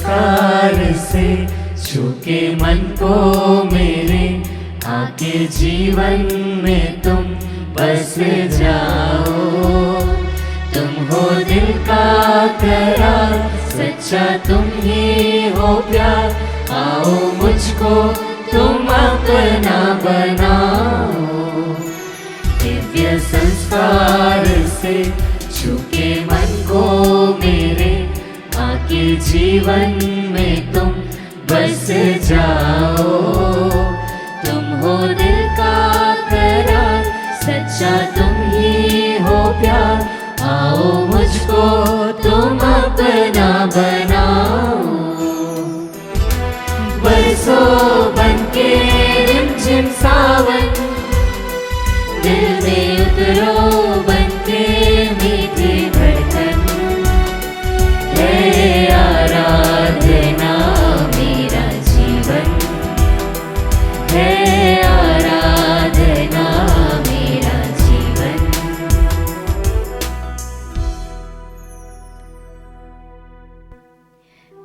संस्कार से छूके मन को मेरे, आके जीवन में तुम बस जाओ। तुम हो दिल का करार, सच्चा तुम ही हो प्यार, आओ मुझको तुम अपना बनाओ। दिव्य संस्कार से छूके मन को मेरे, आके जीवन में तुम बस जाओ। तुम हो दिल का करार, सच्चा तुम ही हो प्यार, आओ मुझको तुम अपना बनाओ। बरसों बनके रिमझिम सावन, दिल में उतरो बनके मीठी धड़कन। है आराधना मेरा जीवन, है आराधना मेरा जीवन।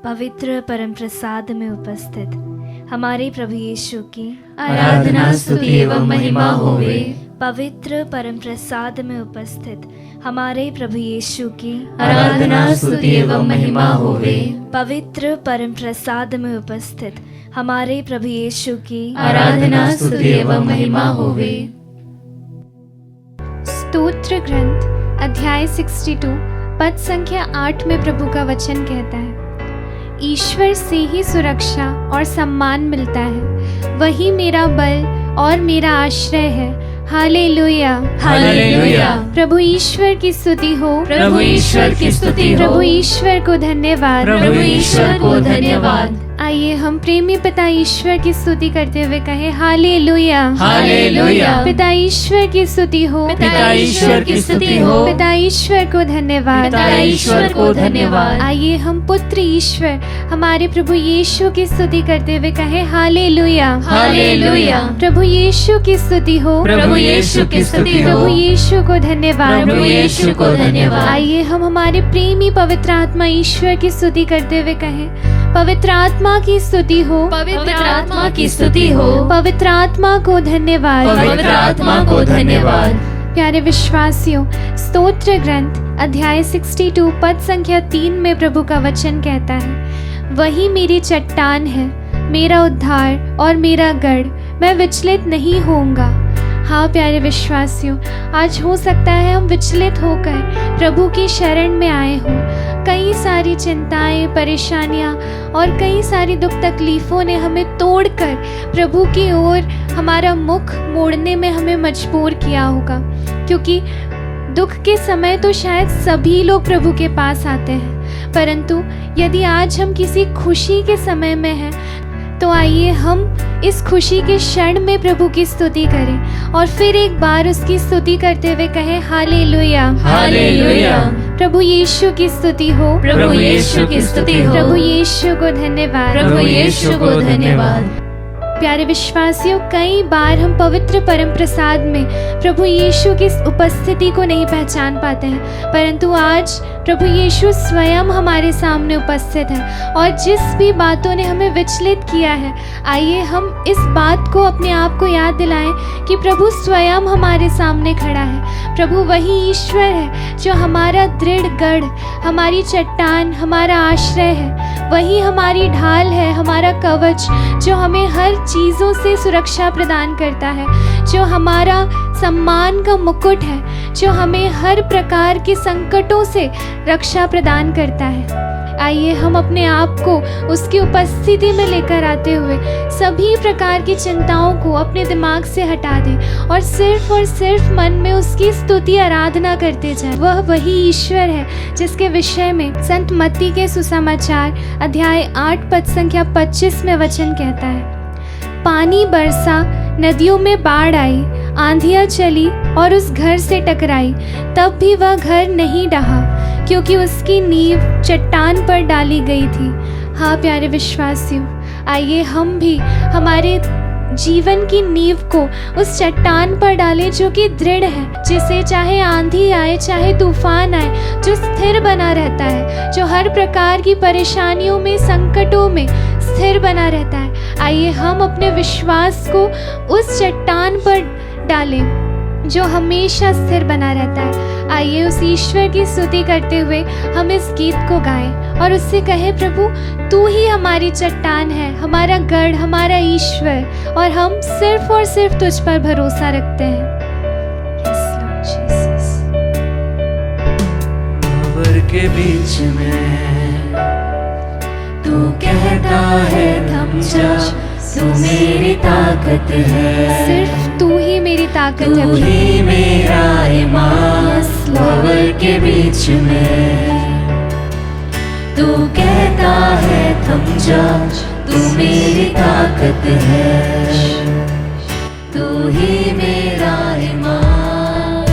पवित्र परम प्रसाद में उपस्थित हमारे प्रभु यीशु की आराधना स्तुति एवं महिमा होवे। पवित्र परम प्रसाद में उपस्थित हमारे प्रभु यीशु की आराधना स्तुति एवं महिमा होवे। पवित्र परम प्रसाद में उपस्थित हमारे प्रभु यीशु की आराधना स्तुति एवं महिमा होवे। स्तोत्र ग्रंथ अध्याय 62 पद संख्या 8 में प्रभु का वचन कहता है, ईश्वर से ही सुरक्षा और सम्मान मिलता है, वही मेरा बल और मेरा आश्रय है। Hallelujah hallelujah. प्रभु ईश्वर की स्तुति हो, प्रभु ईश्वर की स्तुति हो, प्रभु ईश्वर को धन्यवाद, प्रभु ईश्वर को धन्यवाद। आइए हम प्रेमी पिता ईश्वर की स्तुति करते हुए कहें, हालेलुया हालेलुया। पिता ईश्वर की स्तुति हो, पिता ईश्वर की स्तुति हो, पिता ईश्वर को धन्यवाद, पिता ईश्वर को धन्यवाद। आइए हम पुत्र ईश्वर हमारे प्रभु यीशु की स्तुति करते हुए कहें, हालेलुया हालेलुया। प्रभु यीशु की स्तुति हो, प्रभु यीशु की स्तुति हो, प्रभु यीशु को धन्यवाद, प्रभु यीशु को धन्यवाद। आइए हम हमारे प्रेमी पवित्र आत्मा ईश्वर की स्तुति करते हुए कहें, पवित्र आत्मा की स्तुति हो, पवित्र आत्मा की स्तुति हो, पवित्र आत्मा को धन्यवाद, पवित्र आत्मा को धन्यवाद। प्यारे विश्वासियों, स्तोत्र ग्रंथ अध्याय 62 पद संख्या 3 में प्रभु का वचन कहता है, वही मेरी चट्टान है, मेरा उद्धार और मेरा गढ़, मैं विचलित नहीं होऊंगा। हाँ प्यारे विश्वासियों, आज हो सकता है हम विचलित होकर प्रभु की शरण में आए हों। कई सारी चिंताएं, परेशानियां और कई सारी दुख तकलीफ़ों ने हमें तोड़कर प्रभु की ओर हमारा मुख मोड़ने में हमें मजबूर किया होगा, क्योंकि दुख के समय तो शायद सभी लोग प्रभु के पास आते हैं, परंतु यदि आज हम किसी खुशी के समय में हैं तो आइए हम इस खुशी के क्षण में प्रभु की स्तुति करें और फिर एक बार उसकी स्तुति करते हुए कहें, हालेलुया हालेलुया। प्रभु यीशु की स्तुति हो, प्रभु यीशु की स्तुति हो, प्रभु यीशु को धन्यवाद, प्रभु यीशु को धन्यवाद। प्यारे विश्वासियों, कई बार हम पवित्र परम प्रसाद में प्रभु यीशु की उपस्थिति को नहीं पहचान पाते हैं, परंतु आज प्रभु यीशु स्वयं हमारे सामने उपस्थित है और जिस भी बातों ने हमें विचलित किया है, आइए हम इस बात को अपने आप को याद दिलाएं कि प्रभु स्वयं हमारे सामने खड़ा है। प्रभु वही ईश्वर है जो हमारा दृढ़ गढ़, हमारी चट्टान, हमारा आश्रय है, वही हमारी ढाल है, हमारा कवच, जो हमें हर चीज़ों से सुरक्षा प्रदान करता है, जो हमारा सम्मान का मुकुट है, जो हमें हर प्रकार के संकटों से रक्षा प्रदान करता है। आइए हम अपने आप को उसकी उपस्थिति में लेकर आते हुए सभी प्रकार की चिंताओं को अपने दिमाग से हटा दें और सिर्फ मन में उसकी स्तुति आराधना करते जाएं। वह वही ईश्वर है जिसके विषय में संत मत्ती के सुसमाचार अध्याय 8 पद संख्या 25 में वचन कहता है, पानी बरसा, नदियों में बाढ़ आई, आंधियाँ चली और उस घर से टकराई, तब भी वह घर नहीं ढहा, क्योंकि उसकी नींव चट्टान पर डाली गई थी। हाँ प्यारे विश्वासियों, आइए हम भी हमारे जीवन की नींव को उस चट्टान पर डालें जो कि दृढ़ है, जिसे चाहे आंधी आए चाहे तूफान आए, जो स्थिर बना रहता है, जो हर प्रकार की परेशानियों में, संकटों में स्थिर बना रहता है। आइए हम अपने विश्वास को उस चट्टान पर डालें जो हमेशा स्थिर बना रहता है। आइए उस ईश्वर की स्तुति करते हुए हम इस गीत को गाएं और उससे कहें, प्रभु तू ही हमारी चट्टान है, हमारा गढ़, हमारा ईश्वर, और हम सिर्फ और सिर्फ तुझ पर भरोसा रखते हैं। Yes, Lord Jesus. भंवर के बीच में तू कहता है थम जा, तू मेरी ताकत है, सिर्फ तू ही मेरी ताकत है, तू ही मेरा ईमान। Yes, Lord. भंवर के बीच में तू कहता है थम जा, तू मेरी ताकत है, तू ही मेरा ईमान।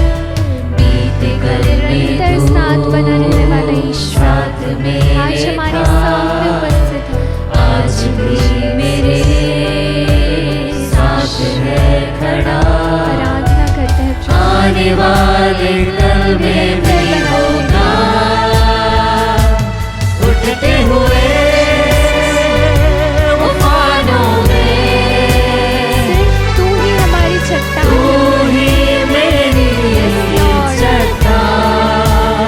बीते कल में निरंतर तू साथ बना रहने वाला ईश्वर साथ मेरे आज हमारे था, सामने उपस्थित है। आज भी मेरे साथ है खड़ा। आराधना करते हैं प्रभु। आने वाले कल में भी होगा, उठते हुए उफानों में, सिर्फ तू ही हमारी चट्टान तू है, ही मेरी चट्टान।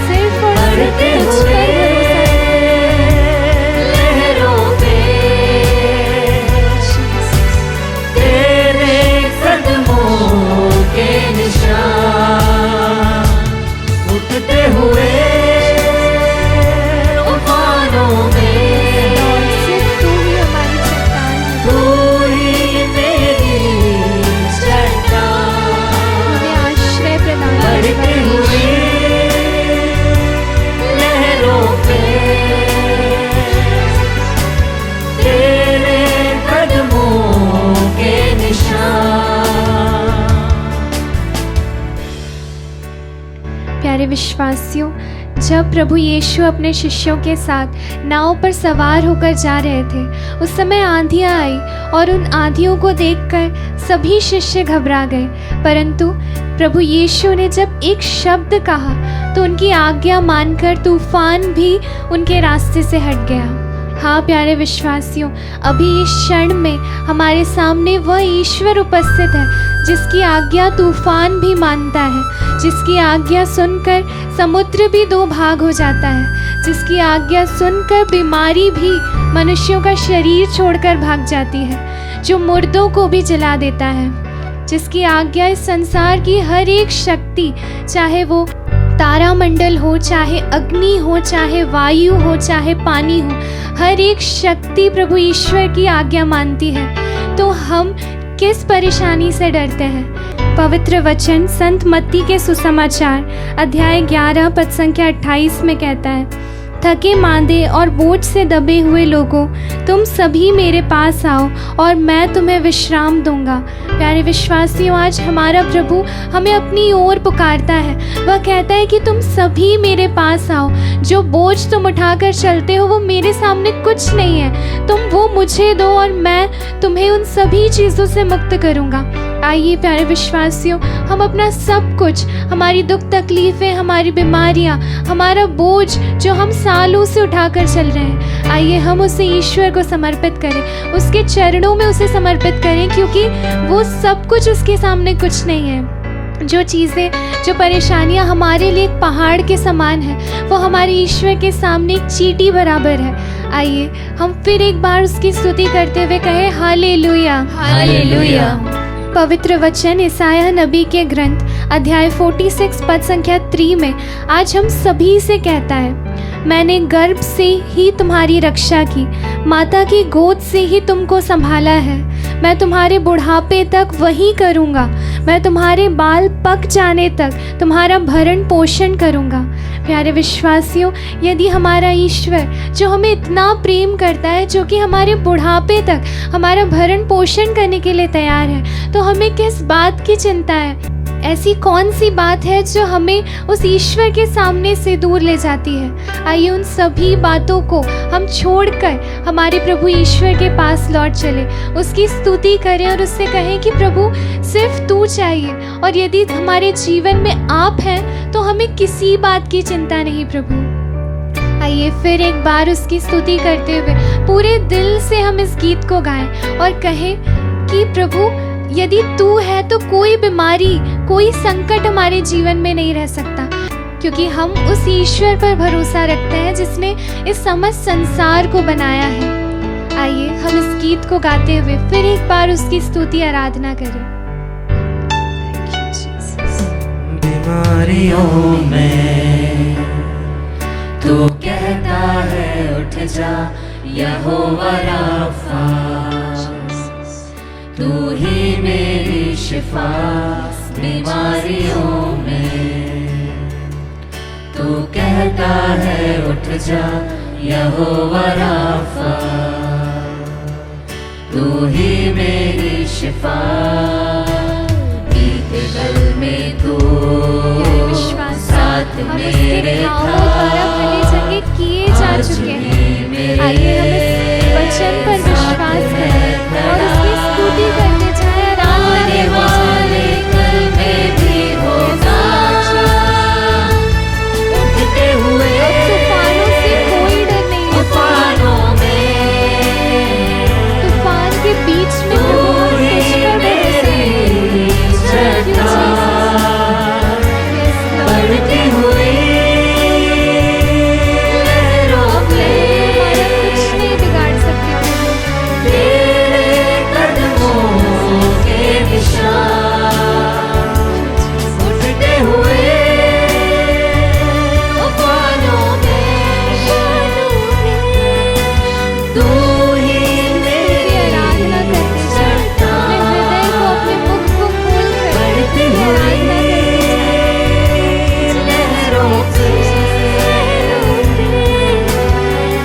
सिर्फ और बढ़ते सिर्फ तुझ पर हुए भरोसा लहरों में, तेरे कदमों के निशान, उठते हुए उफानों में, और सिर्फ तू ही हमारी चट्टान है। तू ही मेरी चट्टान। हमें आश्रय प्रदान करने बढ़ते वाला हुए लहरों पे, तेरे कदमों के निशान। प्यारे विश्वासियों, जब प्रभु यीशु अपने शिष्यों के साथ नाव पर सवार होकर जा रहे थे, उस समय आंधियाँ आई और उन आंधियों को देखकर सभी शिष्य घबरा गए। परंतु प्रभु यीशु ने जब एक शब्द कहा तो उनकी आज्ञा मानकर तूफान भी उनके रास्ते से हट गया। हाँ प्यारे विश्वासियों, अभी इस क्षण में हमारे सामने वह ईश्वर उपस्थित है जिसकी आज्ञा तूफान भी मानता है, जिसकी आज्ञा सुनकर समुद्र भी दो भाग हो जाता है, जिसकी आज्ञा सुनकर बीमारी भी मनुष्यों का शरीर छोड़कर भाग जाती है, जो मुर्दों को भी जला देता है, जिसकी आज्ञा इस संसार की हर एक शक्ति, चाहे वो तारामंडल हो, चाहे अग्नि हो, चाहे वायु हो, चाहे पानी हो, हर एक शक्ति प्रभु ईश्वर की आज्ञा मानती है। तो हम किस परेशानी से डरते हैं? पवित्र वचन संत मत्ती के सुसमाचार अध्याय 11 पद संख्या 28 में कहता है, थके मांदे और बोझ से दबे हुए लोगों, तुम सभी मेरे पास आओ और मैं तुम्हें विश्राम दूंगा। प्यारे विश्वासियों, आज हमारा प्रभु हमें अपनी ओर पुकारता है। वह कहता है कि तुम सभी मेरे पास आओ, जो बोझ तुम उठाकर चलते हो वो मेरे सामने कुछ नहीं है, तुम वो मुझे दो और मैं तुम्हें उन सभी चीज़ों से मुक्त करूँगा। आइए प्यारे विश्वासियों, हम अपना सब कुछ, हमारी दुख तकलीफ़ें, हमारी बीमारियाँ, हमारा बोझ जो हम सालों से उठाकर चल रहे हैं, आइए हम उसे ईश्वर को समर्पित करें, उसके चरणों में उसे समर्पित करें, क्योंकि वो सब कुछ उसके सामने कुछ नहीं है। जो चीज़ें, जो परेशानियां हमारे लिए एक पहाड़ के समान है, वो हमारे ईश्वर के सामने एक चींटी बराबर है। आइए हम फिर एक बार उसकी स्तुति करते हुए कहें, हालेलुया हालेलुया। पवित्र वचन यशायाह नबी के ग्रंथ अध्याय 46 पद संख्या 3 में आज हम सभी से कहता है, मैंने गर्भ से ही तुम्हारी रक्षा की, माता की गोद से ही तुमको संभाला है, मैं तुम्हारे बुढ़ापे तक वही करूँगा, मैं तुम्हारे बाल पक जाने तक तुम्हारा भरण पोषण करूँगा। प्यारे विश्वासियों, यदि हमारा ईश्वर जो हमें इतना प्रेम करता है, जो कि हमारे बुढ़ापे तक हमारा भरण पोषण करने के लिए तैयार है, तो हमें किस बात की चिंता है? ऐसी कौन सी बात है जो हमें उस ईश्वर के सामने से दूर ले जाती है। आइए उन सभी बातों को हम छोड़कर हमारे प्रभु ईश्वर के पास लौट चले, उसकी स्तुति करें और उससे कहें कि प्रभु सिर्फ तू चाहिए, और यदि हमारे जीवन में आप हैं तो हमें किसी बात की चिंता नहीं प्रभु। आइए फिर एक बार उसकी स्तुति करते हुए पूरे दिल से हम इस गीत को गाएं और कहें कि प्रभु यदि तू है तो कोई बीमारी, कोई संकट हमारे जीवन में नहीं रह सकता, क्योंकि हम उस ईश्वर पर भरोसा रखते हैं जिसने इस समस्त संसार को बनाया है। आइए हम इस गीत को गाते हुए फिर एक बार उसकी स्तुति आराधना करें। बीमारियों में तू कहता है उठ जा यहोवा राफा, तू ही मेरी शिफा बीमारियों में। तू कहता है उठ जा यहोवा राफा, तू ही मेरी शिफा। बीते कल में तू साथ मेरे द्वारा भले जगह किए जा चुके हैं। आइए हम इस वचन पर विश्वास करें और उसकी स्तुति करते जाएं, आराधना वाले कल में भी होगा उठते हुए। तूफानों से कोई डर नहीं है, तूफानों में तूफान के बीच में बढ़ती हुई लहरों में कुछ नहीं बिगाड़ सकते तेरे कदमों के निशान। उठते हुए तूफानों में तू ही मेरी आराधना करते जाएं। अपने हृदय को, अपने मुख को खोलकर बढ़ती हुई लहरों से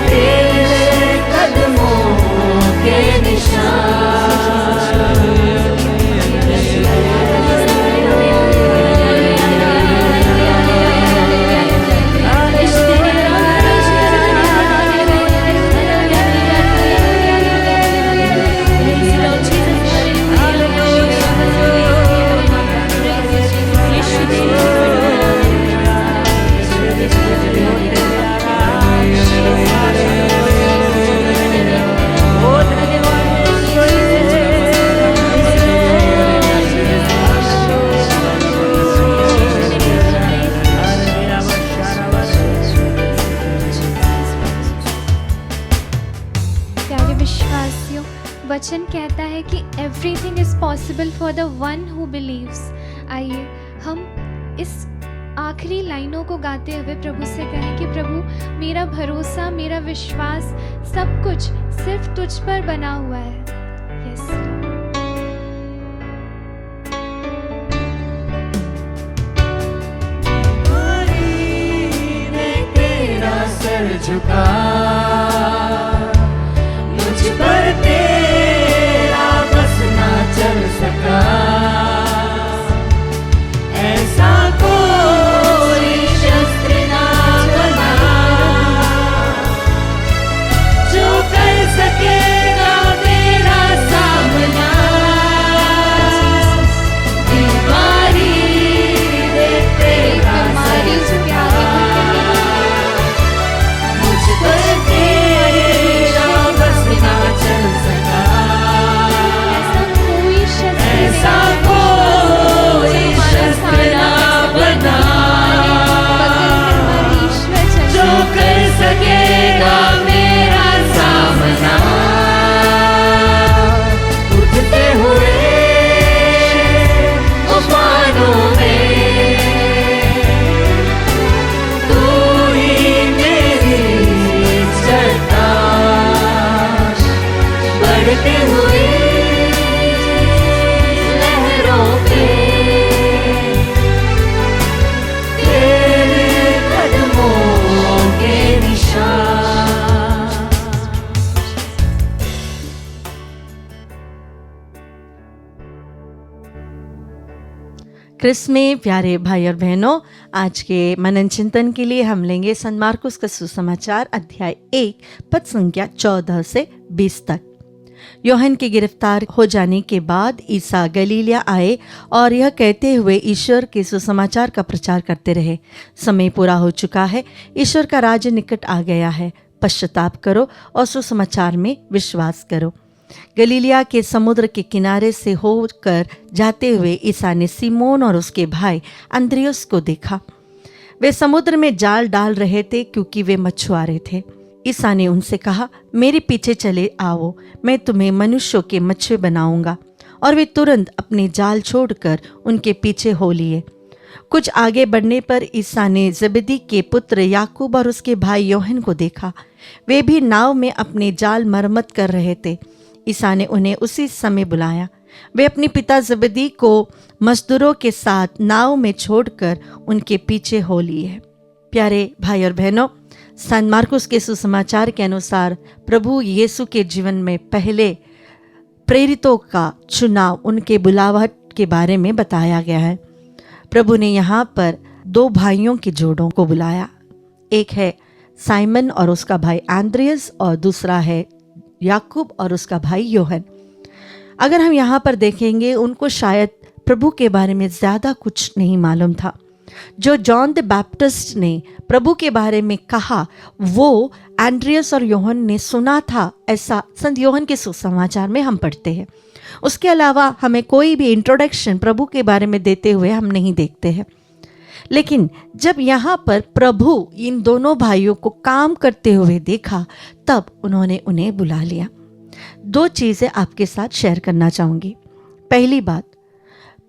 तेरे कदमों के निशान। प्यारे विश्वासियों, वचन कहता है कि everything is possible for the one who believes. आइए हम इस आखिरी लाइनों को गाते हुए प्रभु से कहें कि प्रभु मेरा भरोसा, मेरा विश्वास, सब कुछ सिर्फ तुझ पर बना हुआ है। यस तेरा सर झुका मुझ पर तेरा बस ना चल सका। ऐसा कोई शस्त्र ना बना जो कर सकेगा मेरा सामना। बीमारी तेरा सर झुका मुझ पर तेरा बस ना चल सका। ऐसा कोई शस्त्र ना बना जो कर सकेगा मेरा सामना। उठते हुए तूफानों में तू ही मेरी चट्टान। बढ़ते हुए लहरों पे तेरे कदमों के निशान। क्रिस में प्यारे भाई और बहनों, आज के मनन चिंतन के लिए हम लेंगे संत मार्कुस का सुसमाचार अध्याय 1 पद संख्या 14 से 20 तक। यूहन्ना के गिरफ्तार हो जाने के बाद ईसा गलीलिया आए और यह कहते हुए ईश्वर के सुसमाचार का प्रचार करते रहे, समय पूरा हो चुका है, ईश्वर का राज्य निकट आ गया है, पश्चाताप करो और सुसमाचार में विश्वास करो। गलीलिया के समुद्र के किनारे से होकर जाते हुए ईसा ने सिमोन और उसके भाई अंद्रियुस को देखा। वे समुद्र में जाल डाल रहे थे क्योंकि वे मछुआरे थे। ईसा ने उनसे कहा, मेरे पीछे चले आओ, मैं तुम्हें मनुष्यों के मछुए बनाऊंगा। और वे तुरंत अपने जाल छोड़कर उनके पीछे हो लिए। कुछ आगे बढ़ने पर ईसा ने जबदी के पुत्र याकूब और उसके भाई यूहन्ना को देखा। वे भी नाव में अपने जाल मरम्मत कर रहे थे। ईसा ने उन्हें उसी समय बुलाया। वे अपने पिता जबदी को मजदूरों के साथ नाव में छोड़कर उनके पीछे हो लिए। प्यारे भाई और बहनों, संत मार्कुस के सुसमाचार के अनुसार प्रभु यीशु के जीवन में पहले प्रेरितों का चुनाव, उनके बुलाहट के बारे में बताया गया है। प्रभु ने यहाँ पर 2 भाइयों के जोड़ों को बुलाया। एक है साइमन और उसका भाई एंड्रियस और दूसरा है याकूब और उसका भाई यूहन्ना। अगर हम यहाँ पर देखेंगे, उनको शायद प्रभु के बारे में ज़्यादा कुछ नहीं मालूम था। जो जॉन द बैप्टिस्ट ने प्रभु के बारे में कहा, वो एंड्रियस और यूहन्ना ने सुना था, ऐसा संत यूहन्ना के सुसमाचार में हम पढ़ते हैं। उसके अलावा हमें कोई भी इंट्रोडक्शन प्रभु के बारे में देते हुए हम नहीं देखते हैं। लेकिन जब यहाँ पर प्रभु इन दोनों भाइयों को काम करते हुए देखा, तब उन्होंने उन्हें बुला लिया। 2 चीज़ें आपके साथ शेयर करना चाहूँगी। पहली बात,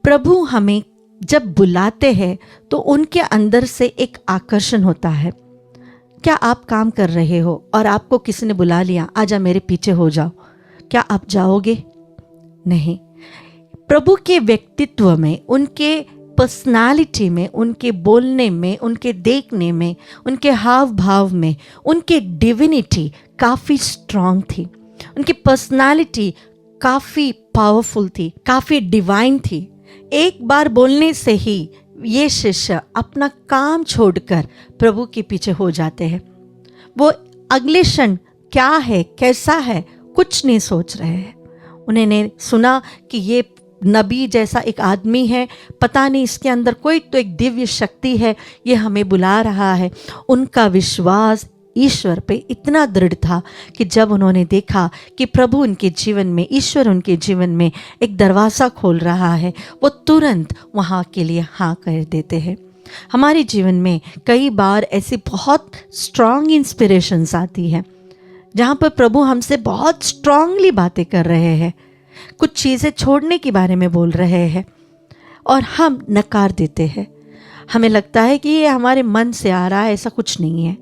प्रभु हमें जब बुलाते हैं तो उनके अंदर से एक आकर्षण होता है। क्या आप काम कर रहे हो और आपको किसी ने बुला लिया, आजा मेरे पीछे हो जाओ, क्या आप जाओगे? नहीं। प्रभु के व्यक्तित्व में, उनके पर्सनालिटी में, उनके बोलने में, उनके देखने में, उनके हाव भाव में, उनके डिविनिटी काफ़ी स्ट्रांग थी। उनकी पर्सनालिटी काफ़ी पावरफुल थी, काफ़ी डिवाइन थी। एक बार बोलने से ही ये शिष्य अपना काम छोड़कर प्रभु के पीछे हो जाते हैं। वो अगले क्षण क्या है, कैसा है, कुछ नहीं सोच रहे हैं। उन्होंने सुना कि ये नबी जैसा एक आदमी है, पता नहीं इसके अंदर कोई तो एक दिव्य शक्ति है, ये हमें बुला रहा है। उनका विश्वास ईश्वर पे इतना दृढ़ था कि जब उन्होंने देखा कि प्रभु उनके जीवन में, ईश्वर उनके जीवन में एक दरवाज़ा खोल रहा है, वो तुरंत वहाँ के लिए हाँ कर देते हैं। हमारे जीवन में कई बार ऐसी बहुत स्ट्रांग इंस्पिरेशंस आती हैं जहाँ पर प्रभु हमसे बहुत स्ट्रांगली बातें कर रहे हैं, कुछ चीज़ें छोड़ने के बारे में बोल रहे हैं और हम नकार देते हैं। हमें लगता है कि ये हमारे मन से आ रहा है, ऐसा कुछ नहीं है।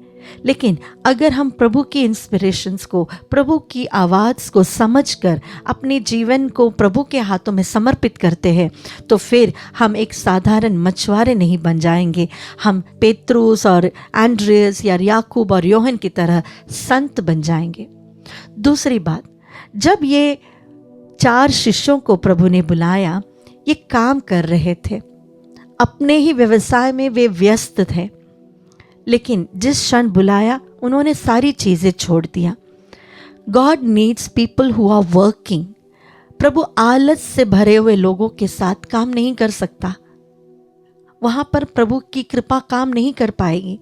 लेकिन अगर हम प्रभु की इंस्पिरेशंस को, प्रभु की आवाज़ को समझकर अपने जीवन को प्रभु के हाथों में समर्पित करते हैं, तो फिर हम एक साधारण मछुआरे नहीं बन जाएंगे। हम पेत्रुस और एंड्रियस या याकूब और यूहन्ना की तरह संत बन जाएंगे। दूसरी बात, जब ये 4 शिष्यों को प्रभु ने बुलाया, ये काम कर रहे थे, अपने ही व्यवसाय में वे व्यस्त थे। लेकिन जिस क्षण बुलाया, उन्होंने सारी चीज़ें छोड़ दिया। God needs people who are working. प्रभु आलस से भरे हुए लोगों के साथ काम नहीं कर सकता। वहाँ पर प्रभु की कृपा काम नहीं कर पाएगी।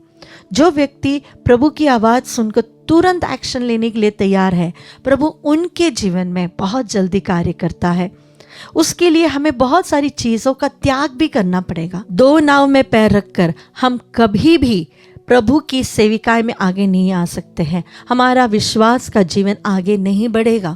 जो व्यक्ति प्रभु की आवाज़ सुनकर तुरंत एक्शन लेने के लिए तैयार है, प्रभु उनके जीवन में बहुत जल्दी कार्य करता है। उसके लिए हमें बहुत सारी चीज़ों का त्याग भी करना पड़ेगा। 2 नाव में पैर रखकर हम कभी भी प्रभु की सेविकाई में आगे नहीं आ सकते हैं। हमारा विश्वास का जीवन आगे नहीं बढ़ेगा।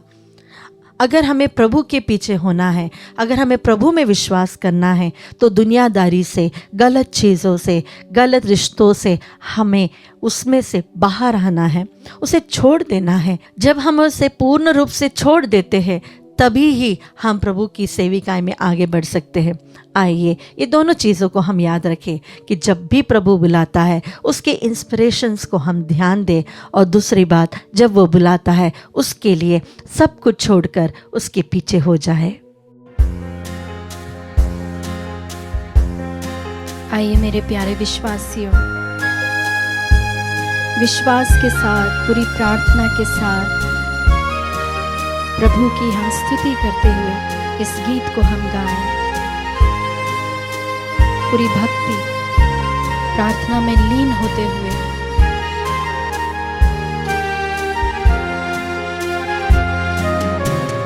अगर हमें प्रभु के पीछे होना है, अगर हमें प्रभु में विश्वास करना है, तो दुनियादारी से, गलत चीज़ों से, गलत रिश्तों से हमें उसमें से बाहर आना है, उसे छोड़ देना है। जब हम उसे पूर्ण रूप से छोड़ देते हैं, तभी ही हम प्रभु की सेविकाई में आगे बढ़ सकते हैं। आइए ये दोनों चीज़ों को हम याद रखें कि जब भी प्रभु बुलाता है, उसके इंस्पिरेशंस को हम ध्यान दें। और दूसरी बात, जब वो बुलाता है, उसके लिए सब कुछ छोड़कर उसके पीछे हो जाए। आइए मेरे प्यारे विश्वासियों, विश्वास के साथ, पूरी प्रार्थना के साथ प्रभु की हम स्तुति करते हुए इस गीत को हम गाएं। पूरी भक्ति प्रार्थना में लीन होते हुए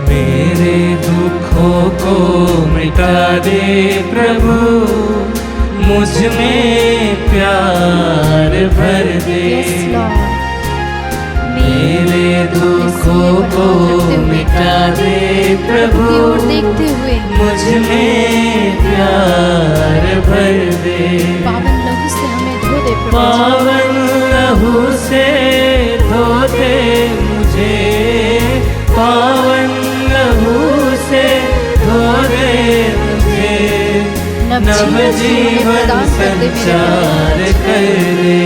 मेरे दुखों को मिटा दे प्रभु, मुझ में प्यार भर दे। Yes, Lord. मेरे दुखों को मिटा दे प्रभु, की ओर देखते हुए मुझ में प्यार भर दे। पावन लहू से हमें धो दे प्रभु। पावन लहू से धो दे मुझे, पावन लहू से धो दे मुझे, नव जीवन संचार कर दे,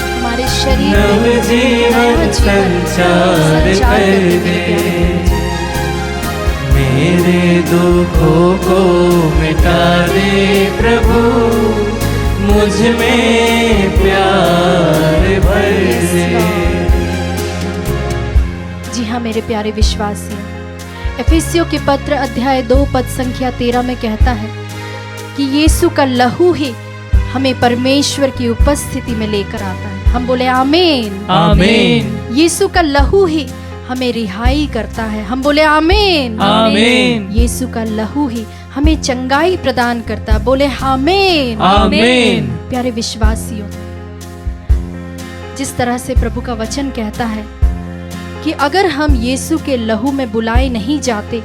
हमारे शरीर नव में जीवन संचार कर दे। मेरे दुखों को मिटा दे प्रभु, मुझ में प्यार भर दे। जी हाँ मेरे प्यारे विश्वासियों, एफेसियों के पत्र अध्याय 2 पद संख्या 13 में कहता है कि यीशु का लहू ही हमें परमेश्वर की उपस्थिति में लेकर आता है। हम बोले आमीन। आमीन। यीशु का लहू ही हमें रिहाई करता है। हम बोले आमीन। आमीन। यीशु का लहू ही हमें चंगाई प्रदान करता है। बोले आमीन। आमीन। प्यारे विश्वासियों, जिस तरह से प्रभु का वचन कहता है कि अगर हम यीशु के लहू में बुलाए नहीं जाते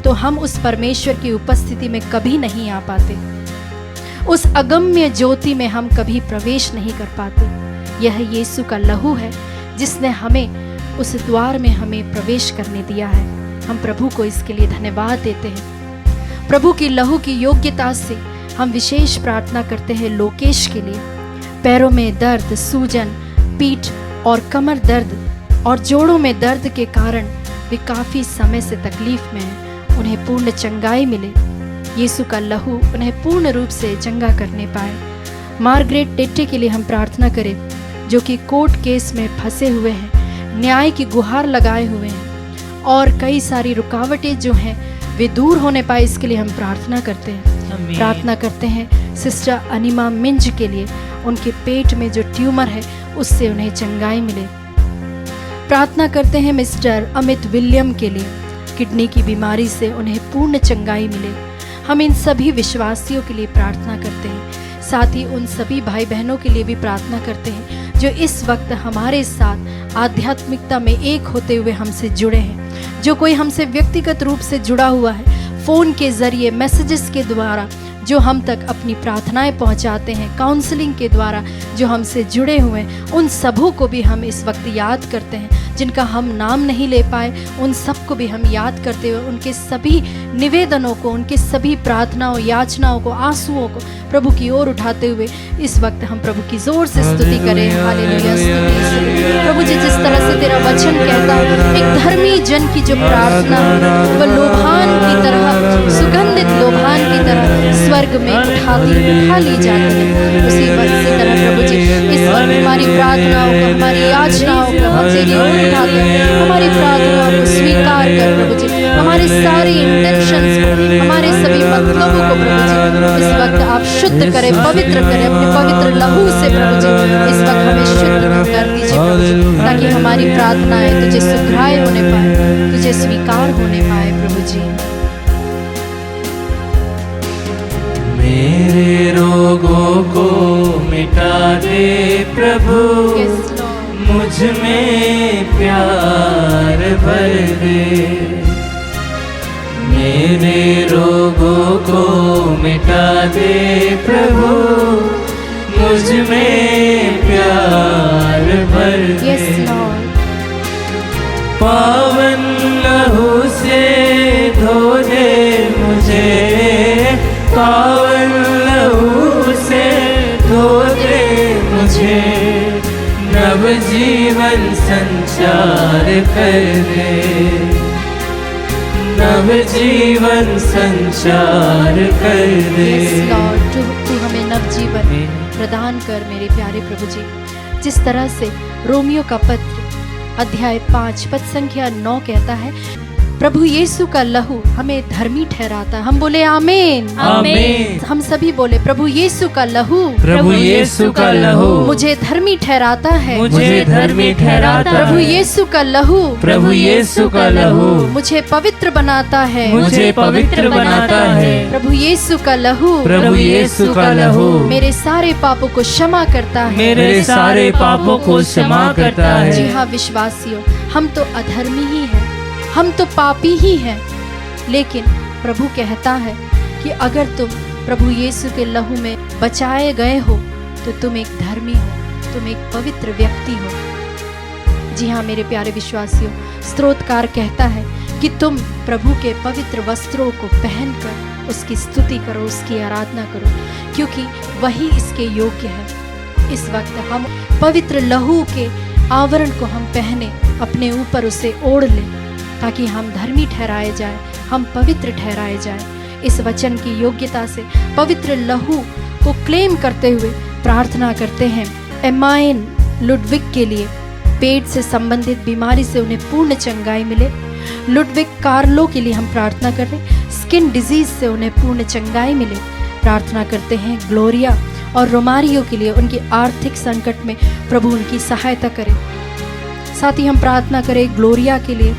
तो हम उस परमेश्वर की उपस्थिति में कभी नहीं आ पाते, उस अगम्य ज्योति में हम कभी प्रवेश नहीं कर पाते। यह यीशु का लहू है जिसने हमें उस द्वार में हमें प्रवेश करने दिया है। हम प्रभु को इसके लिए धन्यवाद देते हैं। प्रभु की लहू की योग्यता से हम विशेष प्रार्थना करते हैं लोकेश के लिए। पैरों में दर्द, सूजन, पीठ और कमर दर्द और जोड़ों में दर्द के कारण वे काफ़ी समय से तकलीफ में हैं, उन्हें पूर्ण चंगाई मिले। यीशु का लहू उन्हें पूर्ण रूप से चंगा करने पाए। मार्गरेट टेटे के लिए हम प्रार्थना करें, जो कि कोर्ट केस में फंसे हुए हैं, न्याय की गुहार लगाए हुए हैं और कई सारी रुकावटें जो हैं वे दूर होने पाए, इसके लिए हम प्रार्थना करते हैं। प्रार्थना करते हैं सिस्टर अनिमा मिंज के लिए, उनके पेट में जो ट्यूमर है उससे उन्हें चंगाई मिले। प्रार्थना करते हैं मिस्टर अमित विलियम के लिए, किडनी की बीमारी से उन्हें पूर्ण चंगाई मिले। हम इन सभी विश्वासियों के लिए प्रार्थना करते हैं। साथ ही उन सभी भाई बहनों के लिए भी प्रार्थना करते हैं जो इस वक्त हमारे साथ आध्यात्मिकता में एक होते हुए हमसे जुड़े हैं। जो कोई हमसे व्यक्तिगत रूप से जुड़ा हुआ है, फ़ोन के ज़रिए, मैसेजेस के द्वारा जो हम तक अपनी प्रार्थनाएं पहुंचाते हैं, काउंसलिंग के द्वारा जो हमसे जुड़े हुए हैं, उन सबों को भी हम इस वक्त याद करते हैं। जिनका हम नाम नहीं ले पाए उन सबको भी हम याद करते हुए उनके सभी निवेदनों को, उनके सभी प्रार्थनाओं, याचनाओं को, आंसुओं को प्रभु की ओर उठाते हुए इस वक्त हम प्रभु की जोर से स्तुति करें। हालेलुया, स्तुति। प्रभु जी, जिस तरह से तेरा वचन कहता है, एक धर्मी जन की जो प्रार्थना वह लोभान की तरह, सुगंधित लोभान की तरह स्वर्ग में उठा ली जाती है। उसी वक्त से तरह प्रभु जी इस वक्त हमारी प्रार्थनाओं को, हमारी याचनाओं को हम तेरी ओर उठाते हैं। हमारी प्रार्थनाओं को स्वीकार कर प्रभु जी, हमारे सारे इंटेंशंस को, हमारे सभी मतलबों को प्रभु जी इस वक्त आप शुद्ध करें, पवित्र करें अपने पवित्र लहू से प्रभु जी। इस वक्त हमें शुद्ध कर दीजिए प्रभु जी, ताकि हमारी प्रार्थनाएं तुझे सुग्राह्य होने पाए, तुझे स्वीकार होने पाए प्रभु जी। मेरे रोगों को मिटा दे प्रभु, मुझ में प्यार भर दे। मेरे रोगों को मिटा दे प्रभु, मुझ में प्यार भर दे। पावन लहू से धो दे मुझे, पावन लहू से धो दे मुझे, नव जीवन संचार कर दे, नव जीवन संचार कर दे। तू हमें नवजीवन प्रदान कर मेरे प्यारे प्रभु जी। जिस तरह से रोमियो का पत्र अध्याय 5 पद संख्या 9 कहता है, प्रभु यीशु का लहू हमें धर्मी ठहराता है। हम बोले आमीन। आमीन। हम सभी बोले प्रभु यीशु का लहू, प्रभु यीशु का लहू मुझे धर्मी ठहराता है। मुझे धर्मी ठहराता है। प्रभु यीशु का लहू, प्रभु यीशु का लहू मुझे पवित्र बनाता है। मुझे पवित्र बनाता है। प्रभु यीशु का लहू, प्रभु यीशु का लहू मेरे सारे पापों को क्षमा करता है। मेरे सारे पापों को क्षमा करता है। जी हाँ विश्वासियों, हम तो अधर्मी ही हैं, हम तो पापी ही हैं, लेकिन प्रभु कहता है कि अगर तुम प्रभु यीशु के लहू में बचाए गए हो तो तुम एक धर्मी हो, तुम एक पवित्र व्यक्ति हो। जी हाँ मेरे प्यारे विश्वासियों, स्तोत्रकार कहता है कि तुम प्रभु के पवित्र वस्त्रों को पहनकर उसकी स्तुति करो, उसकी आराधना करो, क्योंकि वही इसके योग्य है। इस वक्त हम पवित्र लहू के आवरण को हम पहने, अपने ऊपर उसे ओढ़ लें, ताकि हम धर्मी ठहराए जाए, हम पवित्र ठहराए जाए। इस वचन की योग्यता से पवित्र लहू को क्लेम करते हुए प्रार्थना करते हैं एमाइन लुडविक के लिए। पेट से संबंधित बीमारी से उन्हें पूर्ण चंगाई मिले। लुडविक कार्लो के लिए हम प्रार्थना कर रहे हैं, स्किन डिजीज से उन्हें पूर्ण चंगाई मिले। प्रार्थना करते हैं ग्लोरिया और रोमारियो के लिए, उनके आर्थिक संकट में प्रभु उनकी सहायता करे। साथ ही हम प्रार्थना करें ग्लोरिया के लिए,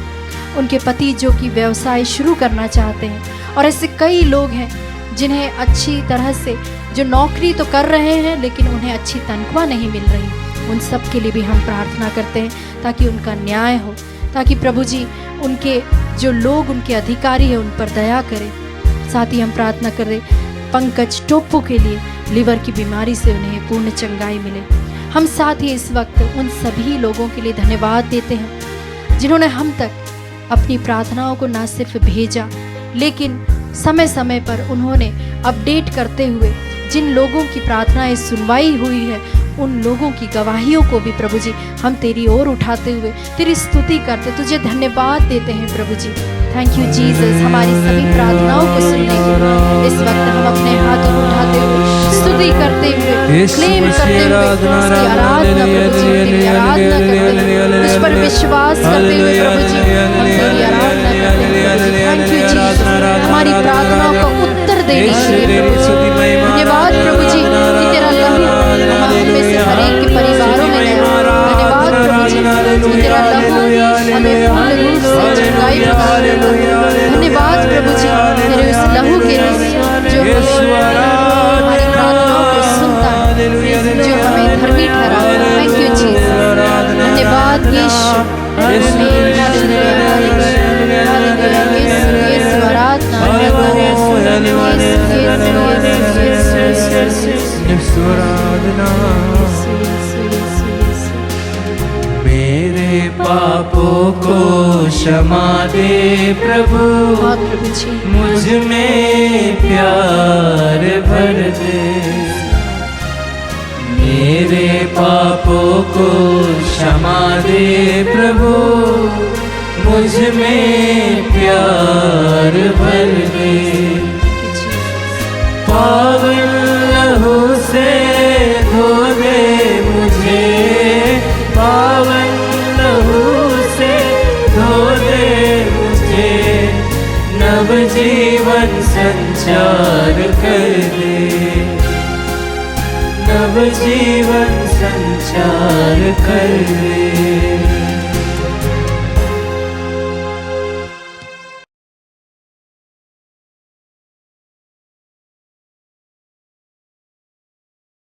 उनके पति जो कि व्यवसाय शुरू करना चाहते हैं, और ऐसे कई लोग हैं जिन्हें अच्छी तरह से जो नौकरी तो कर रहे हैं लेकिन उन्हें अच्छी तनख्वाह नहीं मिल रही। उन सब के लिए भी हम प्रार्थना करते हैं ताकि उनका न्याय हो, ताकि प्रभु जी उनके जो लोग उनके अधिकारी हैं उन पर दया करें। साथ ही हम प्रार्थना कर रहे पंकज टोप्पो के लिए, लिवर की बीमारी से उन्हें पूर्ण चंगाई मिले। हम साथ ही इस वक्त उन सभी लोगों के लिए धन्यवाद देते हैं जिन्होंने हम तक अपनी प्रार्थनाओं को ना सिर्फ भेजा, लेकिन समय समय पर उन्होंने अपडेट करते हुए जिन लोगों की प्रार्थनाएं सुनवाई हुई है उन लोगों की गवाहियों को भी प्रभु जी हम तेरी ओर उठाते हुए तेरी स्तुति करते, तुझे धन्यवाद देते हैं प्रभु जी। थैंक यू जीसस, हमारी सभी प्रार्थनाओं को सुनने के लिए। इस वक्त हम अपने हाथों को उठाते हुए स्तुति करते हुए, क्लेम करते हुए उसकी आराधना प्रभु जी, तेरी आराधना करते हुए, उस पर विश्वास करते हुए प्रभु जी हम तेरी आराधना करते हैं। थैंक यू जीसस, हमारी प्रार्थनाओं का उत्तर देने के लिए प्रभु जी धन्यवाद प्रभु जी कि तेरा लहू हमें से हर एक के परिवारों में गया। धन्यवाद प्रभु जी कि तेरा लहू हमें पूर्ण रूप से चंगाई प्रदान करता है। धन्यवाद प्रभु जी तेरे उस लहू के लिए जो हमारी प्रार्थनाओं को सुनता है, जो हमें धर्मी ठहराता है। थैंक यू जीसस, धन्यवाद यीशु। यीशु आराधना मेरे पापों को क्षमा दे प्रभु, मुझ में प्यार भर दे। मेरे पापों को क्षमा दे प्रभु, मुझ में प्यार भर दे। पावन लहू से धो दे मुझे, पावन लहू से धो दे मुझे, नव जीवन संचार कर दे, नव जीवन संचार कर दे।